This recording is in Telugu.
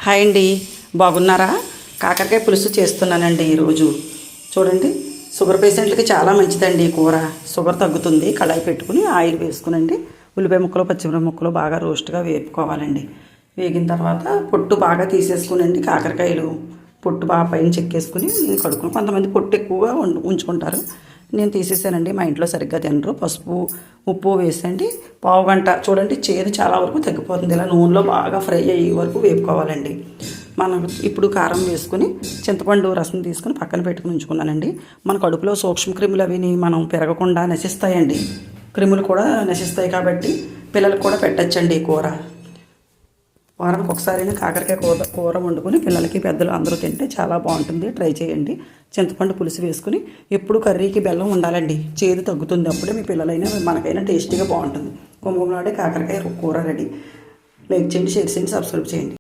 హాయ్ అండి, బాగున్నారా? కాకరకాయ పులుసు చేస్తున్నానండి ఈరోజు. చూడండి, షుగర్ పేషెంట్లకి చాలా మంచిదండి ఈ కూర. షుగర్ తగ్గుతుంది. కళాయి పెట్టుకుని ఆయిల్ వేసుకునండి, ఉల్లిపాయ ముక్కలు పచ్చిమిరపకాయ ముక్కలు బాగా రోస్ట్గా వేపుకోవాలండి. వేగిన తర్వాత పొట్టు బాగా తీసేసుకునండి. కాకరకాయలు పొట్టు బాగా పైన చెక్కేసుకుని కడుక్కుని, కొంతమంది పొట్టు ఎక్కువగా ఉంచుకుంటారు. నేను తీసేసానండి, మా ఇంట్లో సరిగ్గా తినరు. పసుపు ఉప్పు వేసండి, పావు గంట చూడండి, చేదు చాలా వరకు తగ్గిపోతుంది. ఇలా నూనెలో బాగా ఫ్రై అయ్యే వరకు వేపుకోవాలండి. మనం ఇప్పుడు కారం వేసుకుని చింతపండు రసం తీసుకుని పక్కన పెట్టుకుని ఉంచుకున్నానండి. మన కడుపులో సూక్ష్మ క్రిములు అవిని మనం పెరగకుండా నశిస్తాయండి. క్రిములు కూడా నశిస్తాయి కాబట్టి పిల్లలకు కూడా పెట్టచ్చండి ఈ కూర. వారానికి ఒకసారైనా కాకరకాయ కూర వండుకొని పిల్లలకి పెద్దలు అందరూ తింటే చాలా బాగుంటుంది. ట్రై చేయండి. చింతపండు పులుసు వేసుకుని ఎప్పుడు కర్రీకి బెల్లం ఉండాలండి, చేదు తగ్గుతుంది. అప్పుడే మీ పిల్లలైనా మనకైనా టేస్టీగా బాగుంటుంది. గుమగుమలాడే కాకరకాయ కూర రెడీ. లైక్ చేయండి, షేర్ చేయండి, సబ్స్క్రైబ్ చేయండి.